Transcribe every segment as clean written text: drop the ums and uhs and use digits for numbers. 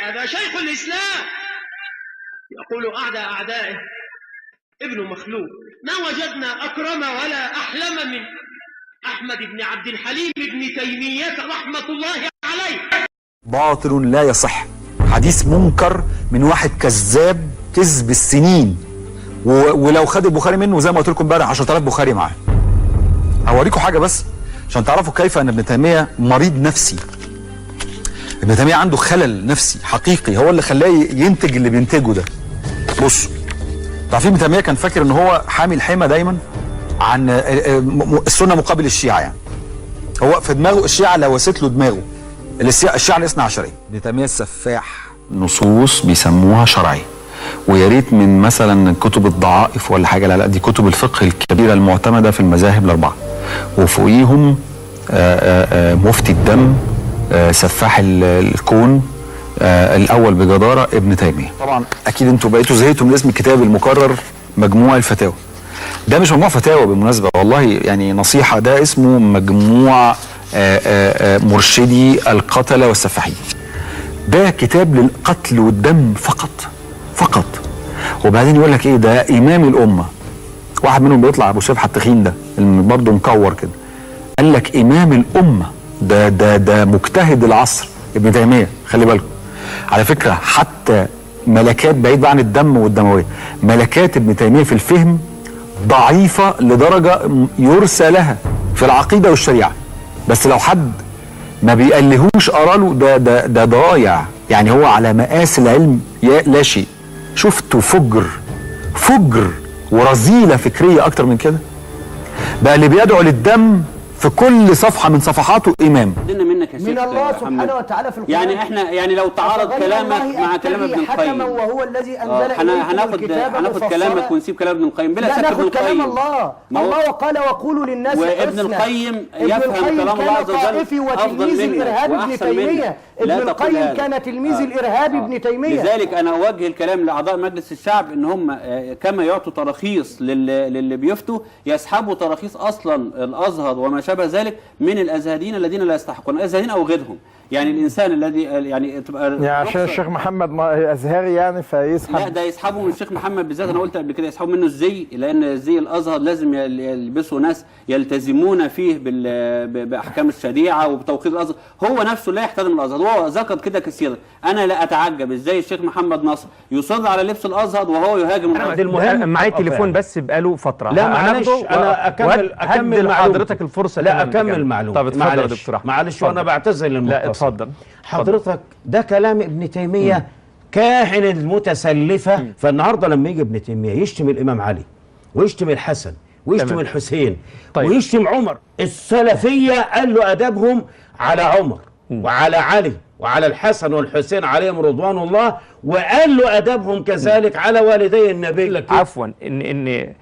هذا شيخ الإسلام يقول أعدى أعدائه ابن مخلوق. ما وجدنا أكرم ولا أحلم من أحمد بن عبد الحليم بن تيمية رحمة الله عليه. باطل لا يصح، حديث منكر من واحد كذاب كذب السنين، ولو خد البخاري منه زي ما قلت لكم امبارح 10,000 بخاري معاه. هوريكم حاجه بس عشان تعرفوا كيف ان ابن تيميه مريض نفسي. ابن تيميه عنده خلل نفسي حقيقي هو اللي خلاه ينتج اللي بينتجه ده. بصوا، عارفين ابن تيميه كان فاكر ان هو حامي الحمى دايما عن السنه مقابل الشيعه، يعني هو في دماغه الشيعه لوست له دماغه، الشيعه الاثنا عشريه. ابن تيميه السفاح نصوص بيسموها شرعي، ويا ريت من مثلا كتب الضعائف ولا حاجه، لا دي كتب الفقه الكبيره المعتمده في المذاهب الاربعه، وفوقيهم مفتي الدم سفاح الكون الاول بجداره ابن تيميه. طبعا اكيد انتوا بقيتوا زهقتوا من اسم الكتاب المكرر مجموع الفتاوى. ده مش مجموع فتاوى بالمناسبه، والله يعني نصيحه، ده اسمه مجموع مرشدي القتله والسفاحين. ده كتاب للقتل والدم فقط. وبعدين يقول لك ايه، ده امام الامه. واحد منهم بيطلع ابو سفحه التخين ده اللي برضه مكور كده، قال لك امام الامه، ده مجتهد العصر ابن تيميه. خلي بالكم على فكره، حتى ملكات بعيد بقى عن الدم والدمويه، ملكات ابن تيميه في الفهم ضعيفه لدرجه يرثى لها في العقيده والشريعه، بس لو حد ما بيقلهوش قراله ده ضايع، يعني هو على مقاس العلم لا شيء. شفتوا فجر ورذيله فكريه اكتر من كده؟ بقى اللي بيدعو للدم في كل صفحه من صفحاته امام منك يا شيخ من الله سبحانه وتعالى في القرآن. يعني احنا يعني لو تعارض كلامك مع كلام ابن القيم، وهو الذي انزل هناخد كلامك ونسيب كلام ابن القيم بلا شك. ابن القيم الله وقال وقولوا للناس حسنا. وابن القيم يفهم كلام الله عز وجل افضل منك واحسن منك. ابن القيم كان تلميذ الارهابي ابن تيميه. لذلك انا اوجه الكلام لاعضاء مجلس الشعب ان هم كما يعطوا تراخيص للي بيفتوا، يسحبوا تراخيص اصلا الازهر وما شابه ذلك من الازهريين الذين لا يستحقون، الازهريين او غيرهم. يعني الانسان الذي يعني تبقى يعني عشان الشيخ محمد ازهري يعني فيسحب، لا ده يسحبوا من الشيخ محمد بالذات. انا قلت قبل كده يسحبوا منه الزي، لان زي الازهر لازم يلبسوا ناس يلتزمون فيه باحكام الشريعه وبتوقيت الازهر. هو نفسه لا يحترم الازهر، وهو ذكر كده كثيرا. انا لا اتعجب ازاي الشيخ محمد نصر يصر على لبس الازهر وهو يهاجم الازهر. المهم معايا تليفون بس بقاله فتره. لا معلش انا اكمل حضرتك الفرصه. لا اكمل معلومه. طب اتفضل يا دكتور احمد. معلش وانا بعتذر للمختصر. لا اتفضل حضرتك. ده كلام ابن تيميه كاهن المتسلفه. فالنهارده لما يجي ابن تيميه يشتم الامام علي ويشتم الحسن ويشتم الحسين ويشتم عمر، السلفيه قال له ادبهم على عمر وعلى علي وعلى الحسن والحسين عليهم رضوان الله، وقال له ادبهم كذلك على والدي النبي. عفوا ان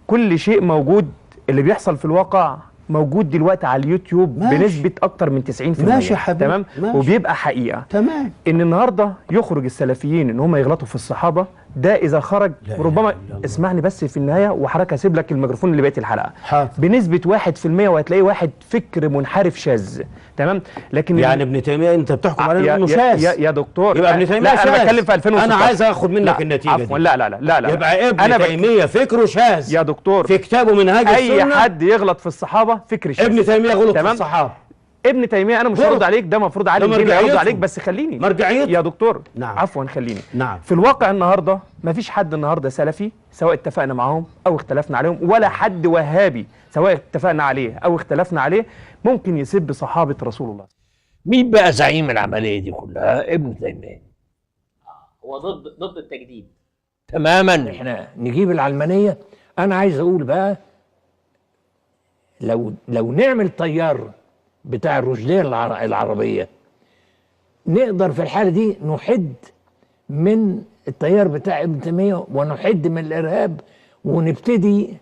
كل شيء موجود، اللي بيحصل في الواقع موجود دلوقتي على اليوتيوب بنسبة أكتر من 90%. ماشي يا حبيبي، تمام. وبيبقى حقيقة. تمام. إن النهارده يخرج السلفيين إن هم يغلطوا في الصحابة، ده إذا خرج ربما اسمعني بس في النهاية وحضرتك هسيب لك الميكروفون اللي بقيت الحلقة. حاضر. بنسبة 1% وهتلاقي واحد فكر منحرف شاذ. تمام. لكن يعني ابن تيمية أنت بتحكم عليه إنه شاذ يا دكتور. يبقى ابن تيمية شاذ. أنا بتكلم في 2016. أنا عايز آخد منك النتيجة عفوا دي. لا يبقى ابن تيمية فكره شاذ يا دكتور. في كتابه منهاج السنة. أي حد يغلط في الصحابة فكر شاذ. ابن تيمية غلط في الصحابة. ابن تيمية أنا مش هرد عليك، ده المفروض علي الدين يرد عليك، بس خليني مرجعيته يا دكتور. نعم. عفوا خليني. نعم. في الواقع النهارده مفيش حد النهارده سلفي سواء اتفقنا معاهم أو اختلفنا عليهم، ولا حد وهابي سواء اتفقنا عليه أو اختلفنا عليه ممكن يسب صحابة رسول الله. مين بقى زعيم العملية دي كلها؟ ابن تيمية. هو ضد التجديد تماما. احنا نجيب العلمانية. أنا عايز أقول بقى لو نعمل طيار بتاع الرشدية العربية، نقدر في الحالة دي نحد من التيار بتاع ابن تيمية ونحد من الإرهاب، ونبتدي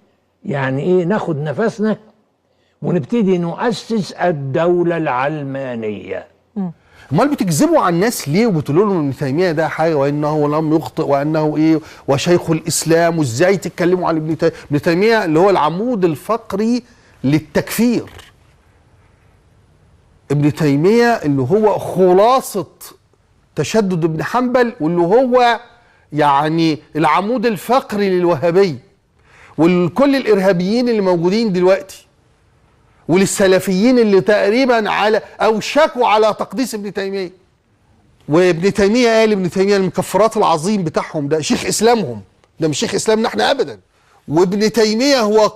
يعني إيه ناخد نفسنا ونبتدي نؤسس الدولة العلمانية. امال بتكذبوا على الناس ليه وبتقولوا لهم ان تيميه ده حاجه وانه لم يخطئ وانه ايه وشيخ الاسلام، وازاي تتكلموا على ابن تيميه اللي هو العمود الفقري للتكفير؟ ابن تيميه اللي هو خلاصه تشدد ابن حنبل، واللي هو يعني العمود الفقري للوهابية ولكل الإرهابيين اللي موجودين دلوقتي وللسلفيين اللي تقريبا على أوشكوا على تقديس ابن تيمية. وابن تيمية قال ابن تيمية المكفرات العظيم بتاعهم ده شيخ إسلامهم، ده مش شيخ إسلامنا احنا أبدا. وابن تيمية هو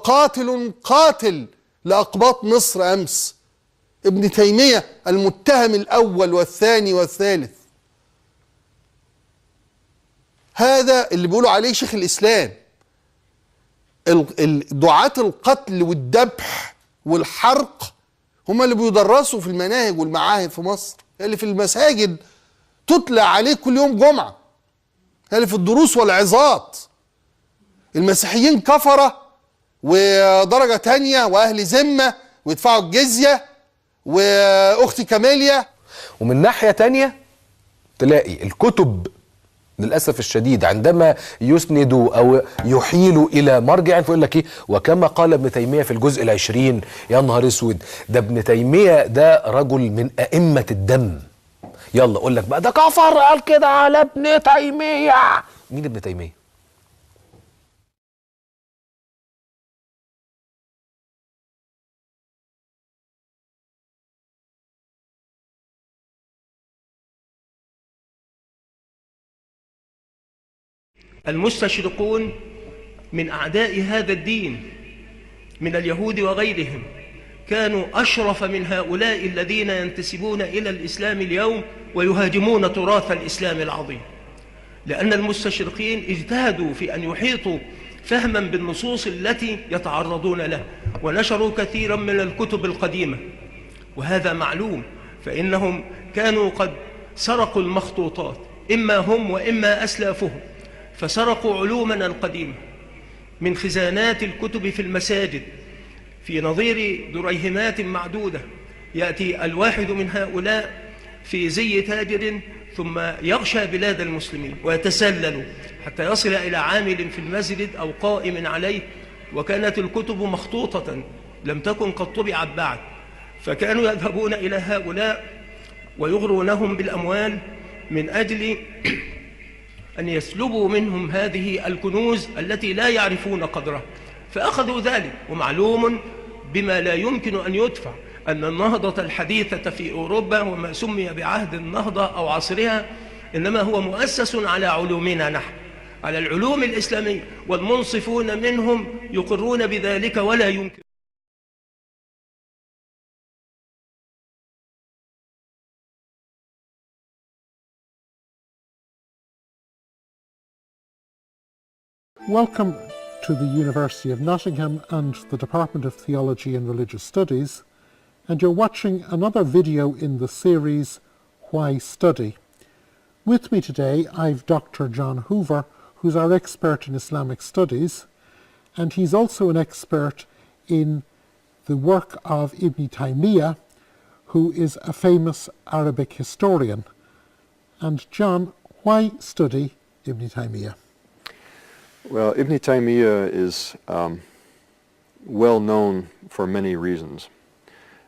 قاتل لأقباط مصر أمس. ابن تيمية المتهم الأول والثاني والثالث، هذا اللي بيقولوا عليه شيخ الإسلام. دعاة القتل والذبح والحرق هم اللي بيدرسوا في المناهج والمعاهد في مصر، اللي في المساجد تتلى عليه كل يوم جمعة، اللي في الدروس والعظات. المسيحيين كفرة ودرجة تانية وأهل ذمة ويدفعوا الجزية وأختي كاميليا. ومن ناحية تانية تلاقي الكتب للأسف الشديد عندما يسندوا أو يحيلوا إلى مرجع فيقول لك إيه، وكما قال ابن تيمية في الجزء 20. يا نهار اسود، ده ابن تيمية ده رجل من أئمة الدم. يلا أقول لك بقى ده كفر قال كده على ابن تيمية. مين ابن تيمية؟ المستشرقون من أعداء هذا الدين من اليهود وغيرهم كانوا أشرف من هؤلاء الذين ينتسبون إلى الإسلام اليوم ويهاجمون تراث الإسلام العظيم، لأن المستشرقين اجتهدوا في أن يحيطوا فهما بالنصوص التي يتعرضون لها، ونشروا كثيرا من الكتب القديمة، وهذا معلوم، فإنهم كانوا قد سرقوا المخطوطات، إما هم وإما أسلافهم، فسرقوا علومنا القديمة من خزانات الكتب في المساجد في نظير دريهمات معدودة. يأتي الواحد من هؤلاء في زي تاجر ثم يغشى بلاد المسلمين ويتسلل حتى يصل إلى عامل في المسجد أو قائم عليه، وكانت الكتب مخطوطة لم تكن قد طبعت بعد، فكانوا يذهبون إلى هؤلاء ويغرونهم بالأموال من أجل أن يسلبوا منهم هذه الكنوز التي لا يعرفون قدرها، فأخذوا ذلك. ومعلوم بما لا يمكن أن يدفع أن النهضة الحديثة في أوروبا وما سمي بعهد النهضة أو عصرها إنما هو مؤسس على علومنا نحن، على العلوم الإسلامية، والمنصفون منهم يقرون بذلك ولا يمكن. Welcome to the University of Nottingham and the Department of Theology and Religious Studies, and you're watching another video in the series Why Study? With me today I've Dr. John Hoover, who's our expert in Islamic studies, and he's also an expert in the work of Ibn Taymiyyah, who is a famous Arabic historian. And John, why study Ibn Taymiyyah? Well, Ibn Taymiyyah is well known for many reasons.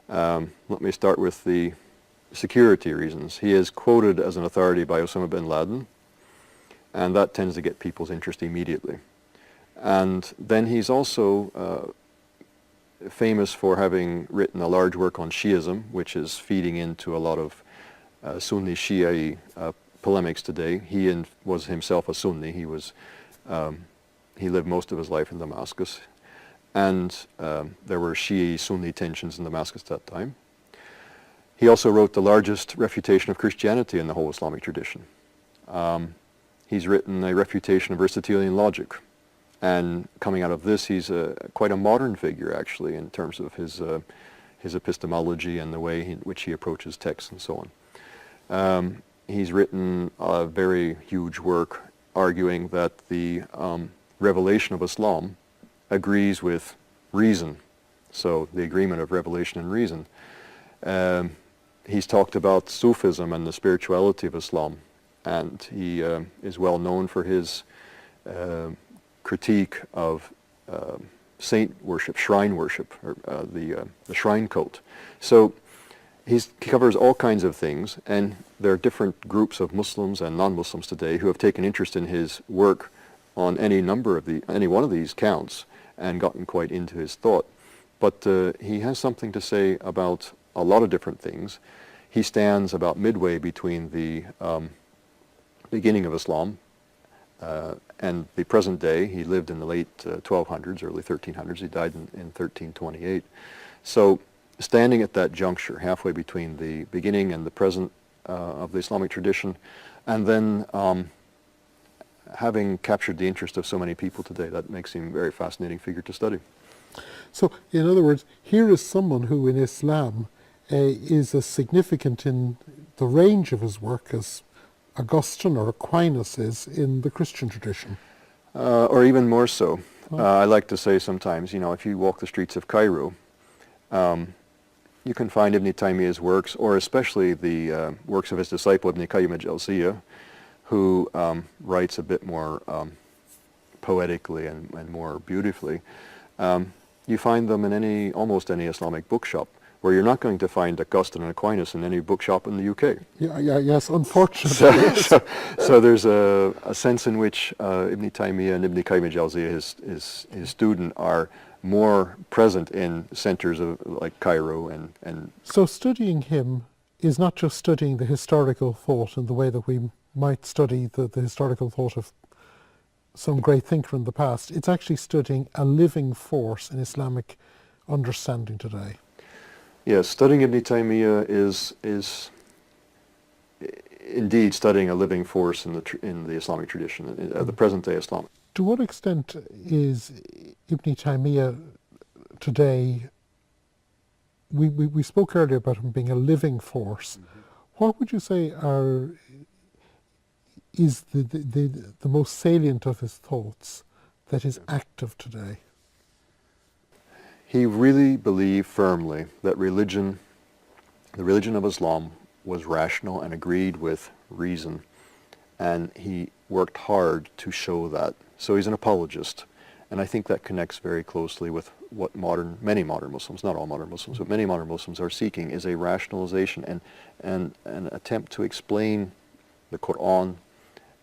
Let me start with the security reasons. He is quoted as an authority by Osama bin Laden, and that tends to get people's interest immediately. And then he's also famous for having written a large work on Shiism, which is feeding into a lot of Sunni Shia polemics today. He was himself a Sunni. He lived most of his life in Damascus, and there were Shia-Sunni tensions in Damascus at that time. He also wrote the largest refutation of Christianity in the whole Islamic tradition. He's written a refutation of Aristotelian logic, and coming out of this, he's quite a modern figure, actually, in terms of his epistemology and the way in which he approaches texts and so on. He's written a very huge work arguing that the revelation of Islam agrees with reason, so the agreement of revelation and reason. He's talked about Sufism and the spirituality of Islam, and he is well known for his critique of saint worship, shrine worship, or the shrine cult. So He covers all kinds of things, and there are different groups of Muslims and non-Muslims today who have taken interest in his work on any one of these counts and gotten quite into his thought. But he has something to say about a lot of different things. He stands about midway between the beginning of Islam and the present day. He lived in the late 1200s, early 1300s. He died in 1328. So standing at that juncture, halfway between the beginning and the present of the Islamic tradition, and then having captured the interest of so many people today, that makes him a very fascinating figure to study. So, in other words, here is someone who in Islam is as significant in the range of his work as Augustine or Aquinas is in the Christian tradition. Or even more so. I like to say sometimes, if you walk the streets of Cairo, you can find Ibn Taymiyyah's works, or especially the works of his disciple Ibn Qayyim al-Jawziyya, who writes a bit more poetically and more beautifully. You find them in almost any Islamic bookshop, where you're not going to find Augustine and Aquinas in any bookshop in the UK. Yes, unfortunately. So there's a sense in which Ibn Taymiyyah and Ibn Qayyim al-Jawziyya, his student, are more present in centers like Cairo and. So studying him is not just studying the historical thought in the way that we might study the historical thought of some great thinker in the past. It's actually studying a living force in Islamic understanding today. Yes, studying Ibn Taymiyyah is indeed studying a living force in the Islamic tradition, the present day Islam. To what extent is Ibn Taymiyyah today? We spoke earlier about him being a living force. What would you say is the most salient of his thoughts that is active today? He really believed firmly that the religion of Islam was rational and agreed with reason, and he worked hard to show that. So he's an apologist, and I think that connects very closely with what many modern Muslims, not all modern Muslims, but many modern Muslims are seeking, is a rationalization and an attempt to explain the Quran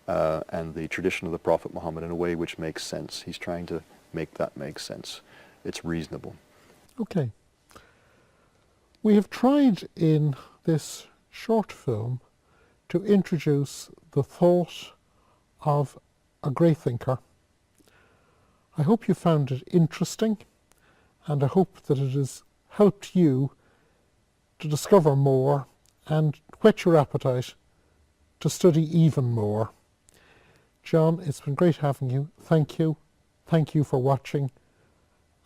and the tradition of the Prophet Muhammad in a way which makes sense. He's trying to make that make sense. It's reasonable. Okay. We have tried in this short film to introduce the thought of a great thinker. I hope you found it interesting, and I hope that it has helped you to discover more and whet your appetite to study even more. John, it's been great having you. Thank you. Thank you for watching.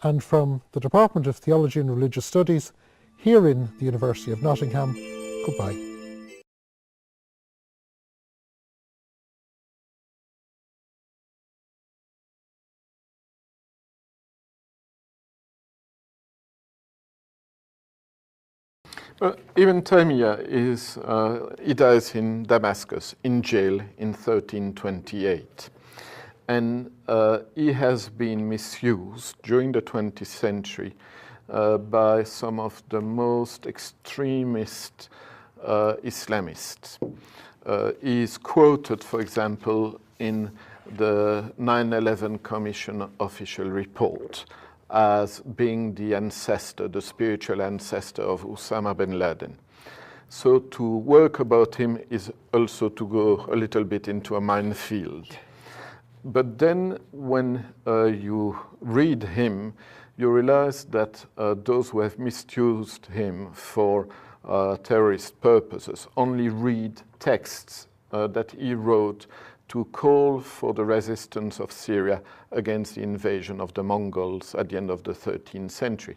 And from the Department of Theology and Religious Studies here in the University of Nottingham, goodbye. Ibn Taymiyyah he dies in Damascus, in jail in 1328. And he has been misused during the 20th century by some of the most extremist Islamists. He is quoted, for example, in the 9/11 Commission official report as being the ancestor, the spiritual ancestor of Osama bin Laden. So to work about him is also to go a little bit into a minefield. But then when you read him, you realize that those who have misused him for terrorist purposes only read texts that he wrote to call for the resistance of Syria against the invasion of the Mongols at the end of the 13th century.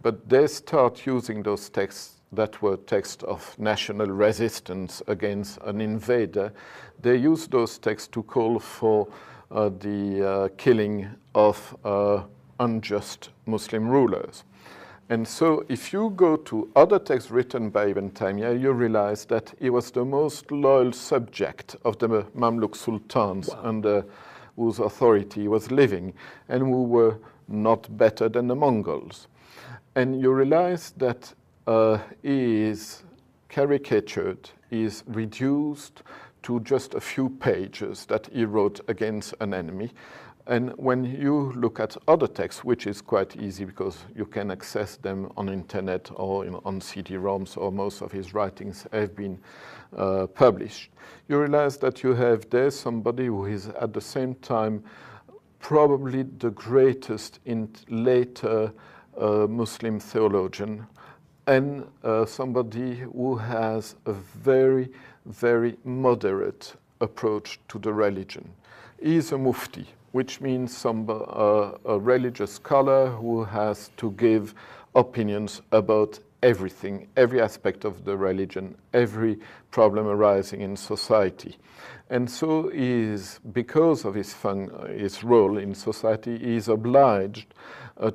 But they start using those texts that were texts of national resistance against an invader. They use those texts to call for the killing of unjust Muslim rulers. And so if you go to other texts written by Ibn Taymiyyah, you realize that he was the most loyal subject of the Mamluk sultans under whose authority he was living, and who were not better than the Mongols. And you realize that is caricatured, is reduced to just a few pages that he wrote against an enemy. And when you look at other texts, which is quite easy because you can access them on internet or on CD-ROMs, or most of his writings have been published, you realize that you have there somebody who is at the same time probably the greatest in later Muslim theologian, and somebody who has a very, very moderate approach to the religion. He is a mufti, which means a religious scholar who has to give opinions about everything, every aspect of the religion, every problem arising in society. And so he is, because of his role in society, he is obliged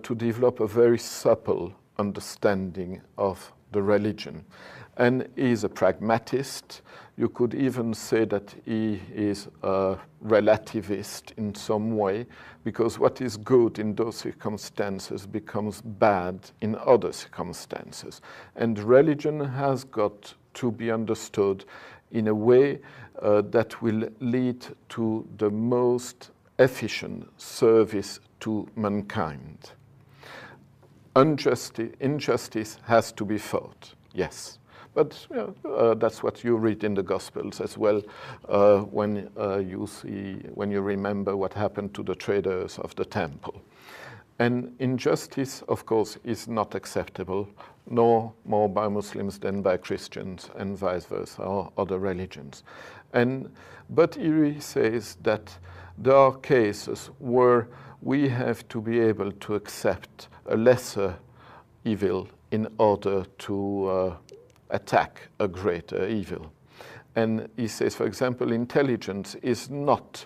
to develop a very supple understanding of the religion. And he is a pragmatist. You could even say that he is a relativist in some way, because what is good in those circumstances becomes bad in other circumstances. And religion has got to be understood in a way that will lead to the most efficient service to mankind. Injustice has to be fought, yes. But that's what you read in the Gospels as well, when you remember what happened to the traders of the temple. And injustice, of course, is not acceptable, no more by Muslims than by Christians, and vice versa, or other religions. But he says that there are cases where we have to be able to accept a lesser evil in order to attack a greater evil. And he says, for example, intelligence is not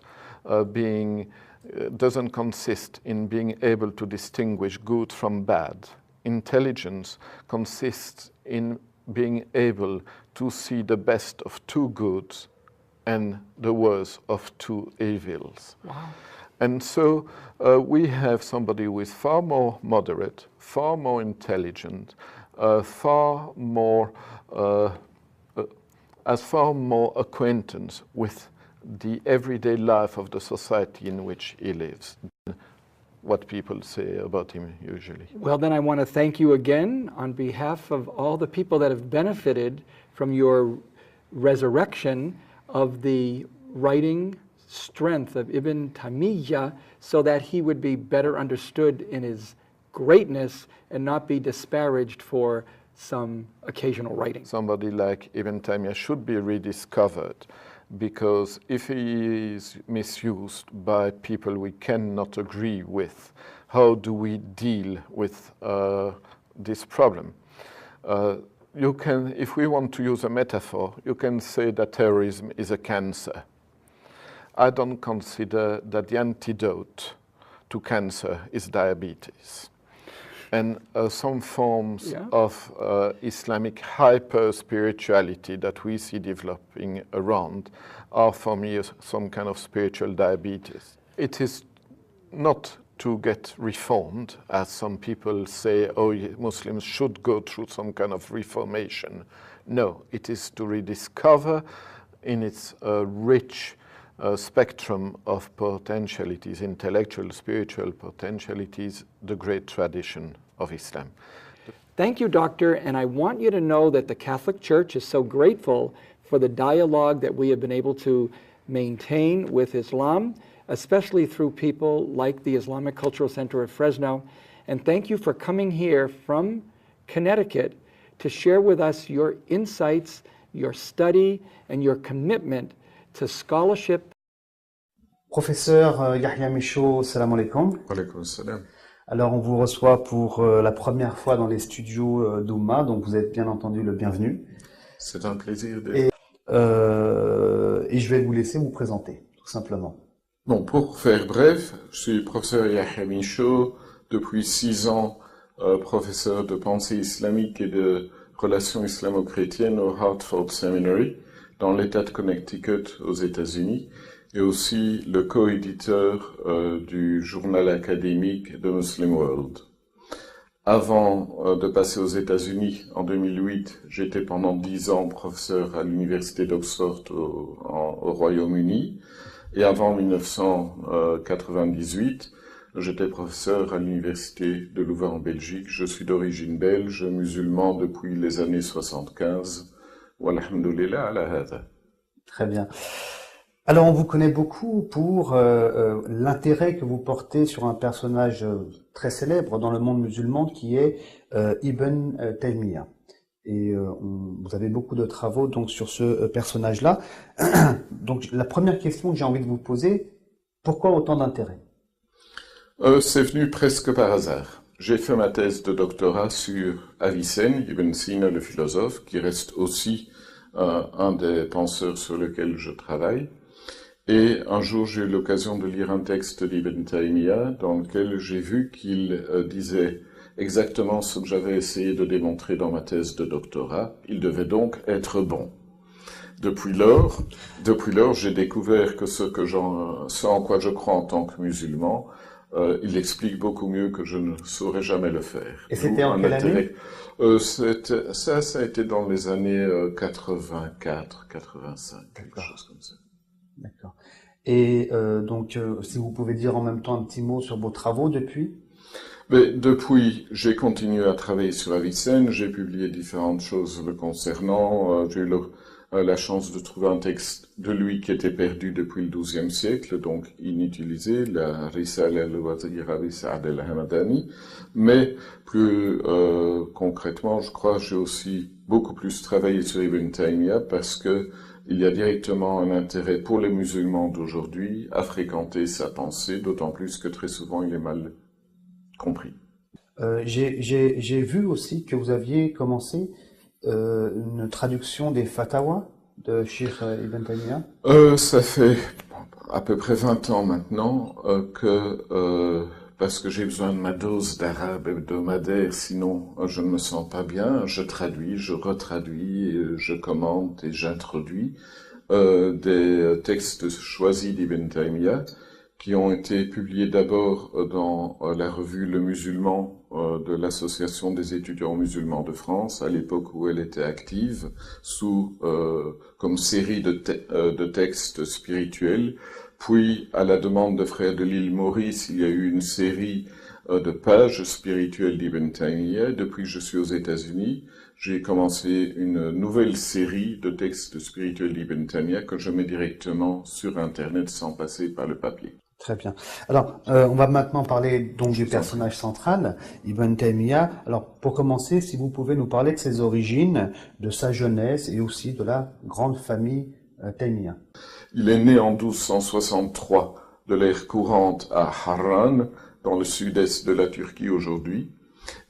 doesn't consist in being able to distinguish good from bad. Intelligence consists in being able to see the best of two goods and the worst of two evils. Wow. And so we have somebody who is far more moderate, far more intelligent, far more acquaintance with the everyday life of the society in which he lives, what people say about him usually. Well, then I want to thank you again on behalf of all the people that have benefited from your resurrection of the writing strength of Ibn Taymiyyah, so that he would be better understood in his greatness and not be disparaged for some occasional writing. Somebody like Ibn Taymiyyah should be rediscovered, because if he is misused by people we cannot agree with, how do we deal with this problem? You can, if we want to use a metaphor, you can say that terrorism is a cancer. I don't consider that the antidote to cancer is diabetes. And some forms of Islamic hyper-spirituality that we see developing around are for me some kind of spiritual diabetes. It is not to get reformed, as some people say, oh, Muslims should go through some kind of reformation. No, it is to rediscover in its rich spectrum of potentialities, intellectual, spiritual potentialities, the great tradition of Islam. Thank you, Doctor, and I want you to know that the Catholic Church is so grateful for the dialogue that we have been able to maintain with Islam, especially through people like the Islamic Cultural Center of Fresno. And thank you for coming here from Connecticut to share with us your insights, your study, and your commitment to scholarship. Professeur Yahya Michaud, salam alaikum. Alaikum salam. Alors on vous reçoit pour la première fois dans les studios d'Oumma, donc vous êtes bien entendu le bienvenu. C'est un plaisir et je vais vous laisser vous présenter, tout simplement. Bon, pour faire bref, je suis professeur Yahya Michaud, depuis 6 ans professeur de pensée islamique et de relations islamo-chrétiennes au Hartford Seminary, dans l'État de Connecticut aux États-Unis, et aussi le co-éditeur du journal académique The Muslim World. Avant de passer aux États-Unis en 2008, j'étais pendant 10 ans professeur à l'université d'Oxford au Royaume-Uni. Et avant 1998, j'étais professeur à l'université de Louvain en Belgique. Je suis d'origine belge, musulman depuis les années 75. Walhamdulillah ala hada. Très bien. Alors, on vous connaît beaucoup pour l'intérêt que vous portez sur un personnage très célèbre dans le monde musulman qui est Ibn Taymiyyah. Et vous avez beaucoup de travaux donc sur ce personnage-là. Donc, la première question que j'ai envie de vous poser, pourquoi autant d'intérêt? C'est venu presque par hasard. J'ai fait ma thèse de doctorat sur Avicenne, Ibn Sina, le philosophe, qui reste aussi un des penseurs sur lesquels je travaille. Et un jour, j'ai eu l'occasion de lire un texte d'Ibn Taymiyyah dans lequel j'ai vu qu'il disait exactement ce que j'avais essayé de démontrer dans ma thèse de doctorat. Il devait donc être bon. Depuis lors, j'ai découvert que ce en quoi je crois en tant que musulman, il explique beaucoup mieux que je ne saurais jamais le faire. Et c'était en quelle année? Ça a été dans les années 84, 85, quelque chose comme ça. D'accord. Et donc, si vous pouvez dire en même temps un petit mot sur vos travaux depuis? Mais depuis, j'ai continué à travailler sur Avicenne, j'ai publié différentes choses le concernant, j'ai eu la chance de trouver un texte de lui qui était perdu depuis le XIIe siècle, donc inutilisé, la Risala al-Wazira bi Sa'd al-Hamadani, mais plus concrètement, je crois, j'ai aussi beaucoup plus travaillé sur Ibn Taymiyyah parce que il y a directement un intérêt pour les musulmans d'aujourd'hui à fréquenter sa pensée, d'autant plus que très souvent il est mal compris. J'ai vu aussi que vous aviez commencé une traduction des fatawas de Cheikh Ibn Taymiyyah. Ça fait à peu près 20 ans maintenant parce que j'ai besoin de ma dose d'arabe hebdomadaire, sinon je ne me sens pas bien, je traduis, je retraduis, je commente et j'introduis des textes choisis d'Ibn Taymiyyah qui ont été publiés d'abord dans la revue Le Musulman de l'Association des étudiants musulmans de France, à l'époque où elle était active, comme série de textes spirituels. Puis, à la demande de frères de l'île Maurice, il y a eu une série de pages spirituelles d'Ibn Taymiyyah. Depuis que je suis aux États-Unis, j'ai commencé une nouvelle série de textes spirituels d'Ibn Taymiyyah que je mets directement sur Internet sans passer par le papier. Très bien. Alors, on va maintenant parler donc du personnage central, Ibn Taymiyyah. Alors, pour commencer, si vous pouvez nous parler de ses origines, de sa jeunesse et aussi de la grande famille Taymiyyah. Il est né en 1263 de l'ère courante à Harran, dans le sud-est de la Turquie aujourd'hui,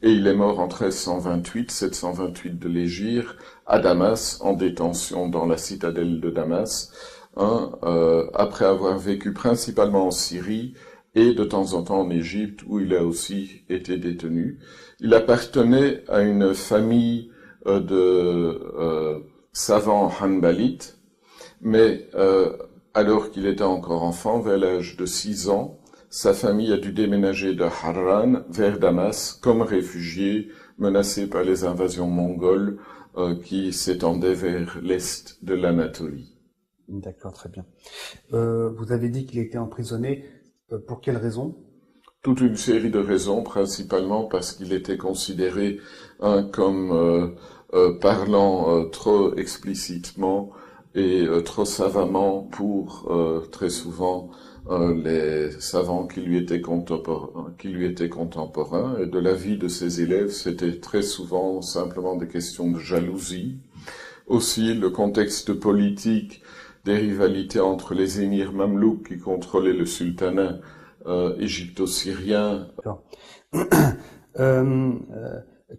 et il est mort en 1328, 728 de l'Hégire, à Damas, en détention dans la citadelle de Damas, après avoir vécu principalement en Syrie et de temps en temps en Égypte, où il a aussi été détenu. Il appartenait à une famille de savants hanbalites, mais alors qu'il était encore enfant, vers l'âge de 6 ans, sa famille a dû déménager de Harran vers Damas comme réfugié, menacé par les invasions mongoles qui s'étendaient vers l'est de l'Anatolie. D'accord, très bien. Vous avez dit qu'il était emprisonné, pour quelles raisons? Toute une série de raisons, principalement parce qu'il était considéré comme parlant trop explicitement et trop savamment pour très souvent les savants qui lui étaient contemporains, et de la vie de ses élèves, c'était très souvent simplement des questions de jalousie. Aussi, le contexte politique des rivalités entre les émirs mamelouks qui contrôlaient le sultanat égypto-syrien.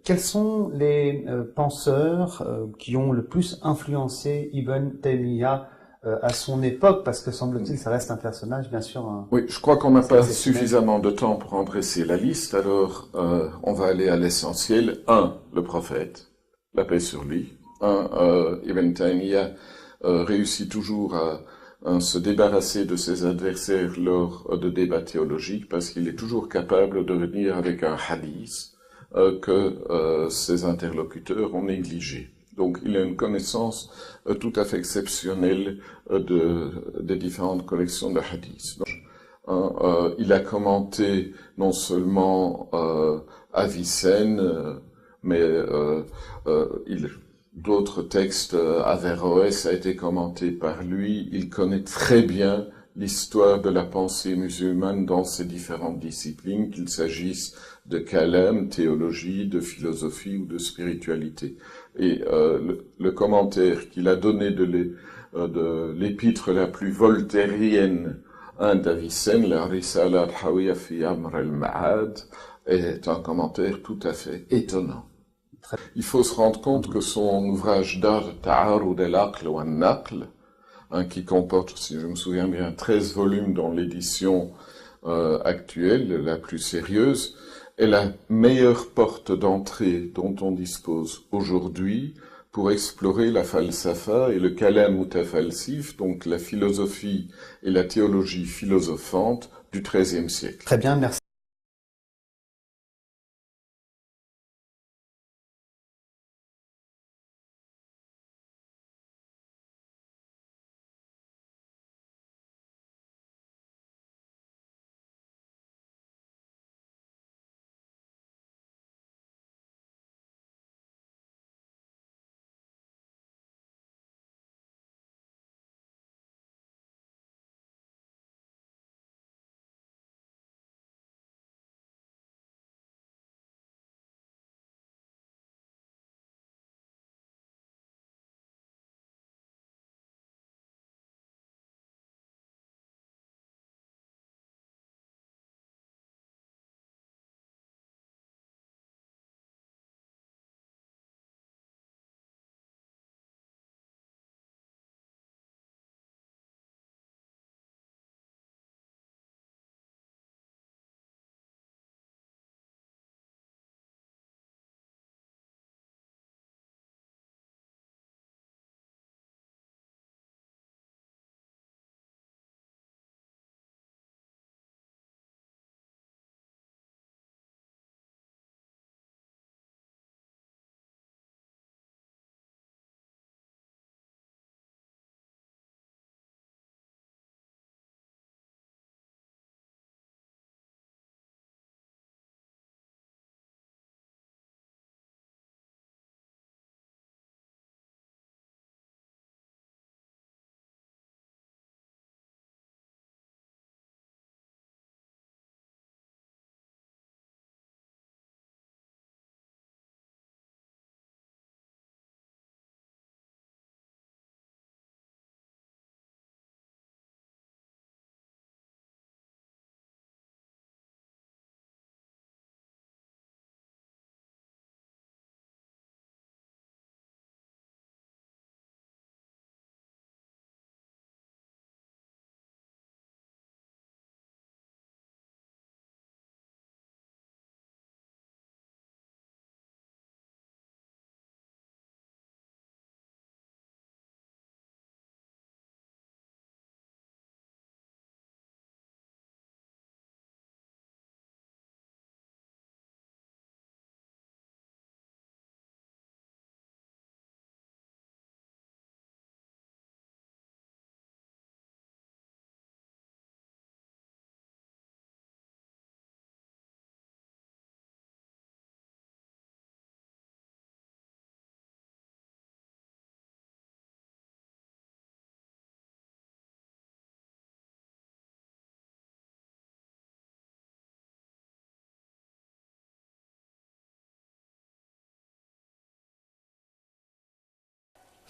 Quels sont les penseurs qui ont le plus influencé Ibn Taymiyyah à son époque, parce que semble-t-il ça reste un personnage bien sûr... Oui, je crois qu'on n'a pas suffisamment de temps pour en dresser la liste, alors on va aller à l'essentiel. 1. Le prophète, la paix sur lui. Ibn Taymiyyah réussit toujours à se débarrasser de ses adversaires lors de débats théologiques, parce qu'il est toujours capable de venir avec un hadith, que ses interlocuteurs ont négligé. Donc il a une connaissance tout à fait exceptionnelle des différentes collections de hadiths. Il a commenté non seulement Avicenne, mais d'autres textes, Averroès a été commenté par lui. Il connaît très bien l'histoire de la pensée musulmane dans ses différentes disciplines, qu'il s'agisse de kalam, théologie, de philosophie ou de spiritualité. Et le commentaire qu'il a donné de l'épître la plus voltairienne d'Avicenne, la Risala al-Hawiya fi Amr al-Ma'ad, est un commentaire tout à fait étonnant. Il faut se rendre compte que son ouvrage d'art Ta'arud al-Aql wa al-Naql, qui comporte, si je me souviens bien, 13 volumes dans l'édition actuelle, la plus sérieuse, est la meilleure porte d'entrée dont on dispose aujourd'hui pour explorer la falsafa et le kalam mutafalsif, donc la philosophie et la théologie philosophante du XIIIe siècle. Très bien, merci.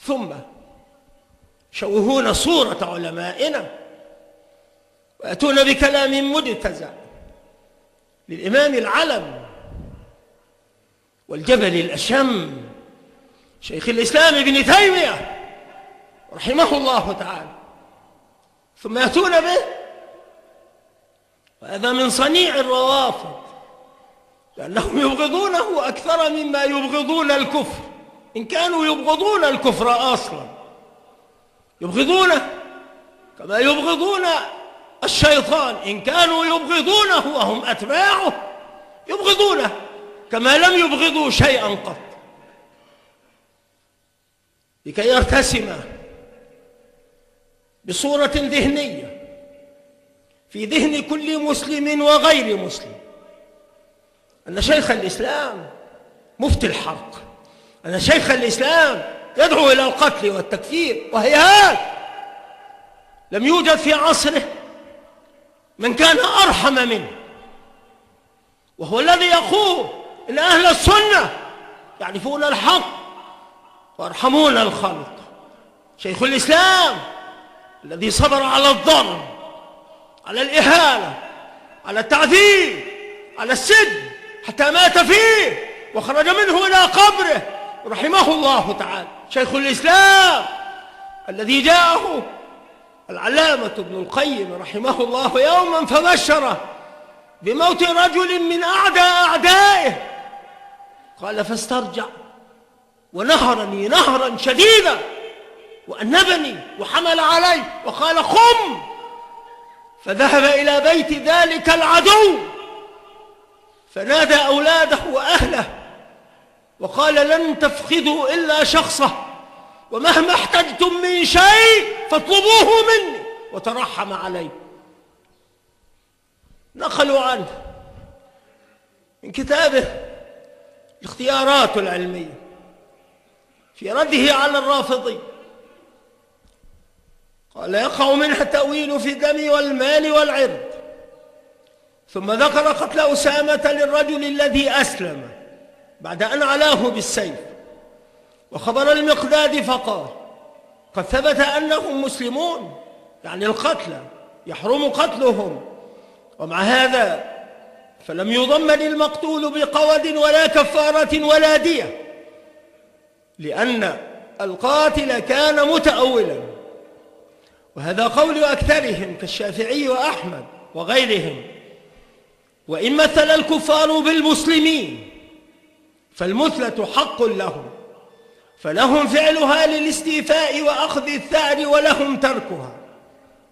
ثم يشوهون صورة علمائنا ويأتون بكلام مدتزع للإمام العلم والجبل الأشم شيخ الإسلام ابن تيمية رحمه الله تعالى، ثم يأتون به، وهذا من صنيع الروافض لأنهم يبغضونه أكثر مما يبغضون الكفر، إن كانوا يبغضون الكفر أصلا يبغضونه كما يبغضون الشيطان، إن كانوا يبغضونه وهم أتباعه يبغضونه كما لم يبغضوا شيئا قط، لكي يرتسم بصورة ذهنية في ذهن كل مسلم وغير مسلم أن شيخ الإسلام مفتي الحرق، أن شيخ الإسلام يدعو إلى القتل والتكفير، وهيهات لم يوجد في عصره من كان أرحم منه، وهو الذي يقول إن أهل السنة يعرفون الحق ويرحمون الخلق. شيخ الإسلام الذي صبر على الضرب، على الإهانة، على التعذيب، على السجن، حتى مات فيه وخرج منه إلى قبره رحمه الله تعالى. شيخ الإسلام الذي جاءه العلامة ابن القيم رحمه الله يوما فبشره بموت رجل من أعدائه، قال فاسترجع ونهرني نهرا شديدا وأنبني وحمل علي وقال قم، فذهب إلى بيت ذلك العدو فنادى أولاده وأهله وقال لن تفقدوا إلا شخصه، ومهما احتجتم من شيء فاطلبوه مني، وترحم عليه. نقلوا عنه من كتابه الاختيارات العلمية في رده على الرافضي، قال يقع منها التأويل في الدم والمال والعرض، ثم ذكر قتل أسامة للرجل الذي أسلم بعد أن علاه بالسيف، وخبر المقداد فقال قد ثبت أنهم مسلمون، يعني القتلى يحرم قتلهم، ومع هذا فلم يضمن المقتول بقود ولا كفارة ولا دية، لأن القاتل كان متأولا، وهذا قول أكثرهم كالشافعي وأحمد وغيرهم. وإن مثل الكفار بالمسلمين فالمثلة حق لهم، فلهم فعلها للاستيفاء وأخذ الثأر ولهم تركها،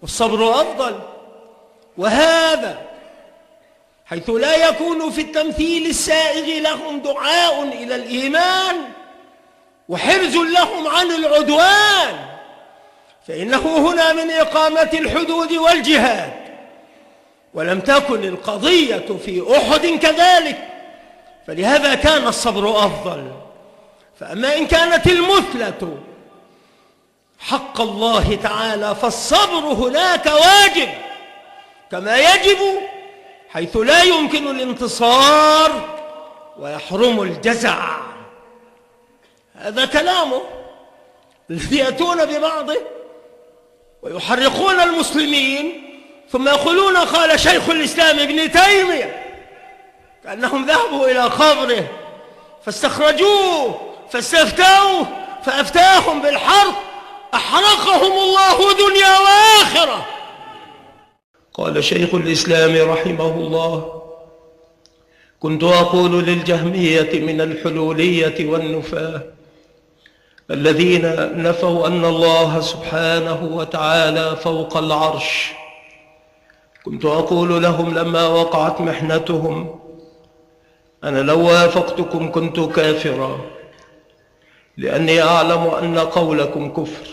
والصبر أفضل. وهذا حيث لا يكون في التمثيل السائغ لهم دعاء إلى الإيمان وحرز لهم عن العدوان، فإنه هنا من إقامة الحدود والجهاد، ولم تكن القضية في أحد كذلك، فلهذا كان الصبر أفضل. فأما إن كانت المثلة حق الله تعالى فالصبر هناك واجب كما يجب حيث لا يمكن الانتصار ويحرم الجزع. هذا كلامه الذي يأتون ببعضه ويحرقون المسلمين ثم يقولون قال شيخ الإسلام ابن تيمية، كأنهم ذهبوا إلى قبره فاستخرجوه فاستفتوه فأفتاهم بالحرق، أحرقهم الله دنيا وآخرة. قال شيخ الإسلام رحمه الله كنت أقول للجهمية من الحلولية والنفاة الذين نفوا أن الله سبحانه وتعالى فوق العرش، كنت أقول لهم لما وقعت محنتهم أنا لو وافقتكم كنت كافرا، لأني أعلم أن قولكم كفر،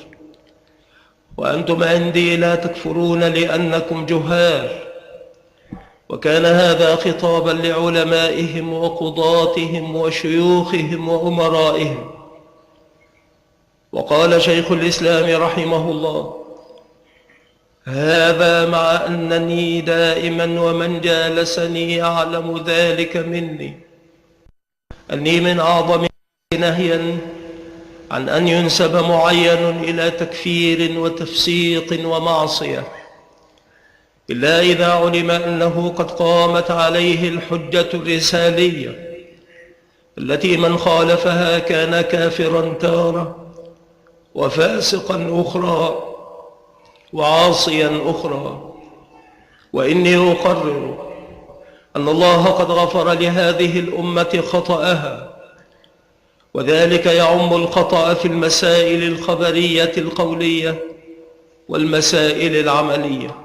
وأنتم عندي لا تكفرون لأنكم جهال. وكان هذا خطابا لعلمائهم وقضاتهم وشيوخهم وأمرائهم. وقال شيخ الإسلام رحمه الله هذا مع أنني دائما ومن جالسني يعلم ذلك مني، أني من أعظم نهيا عن أن ينسب معين إلى تكفير وتفسيق ومعصية، إلا إذا علم أنه قد قامت عليه الحجة الرسالية التي من خالفها كان كافرا تارة وفاسقا أخرى وعاصيا أخرى. وإني أقرر أن الله قد غفر لهذه الأمة خطأها، وذلك يعم الخطأ في المسائل الخبرية القولية والمسائل العملية.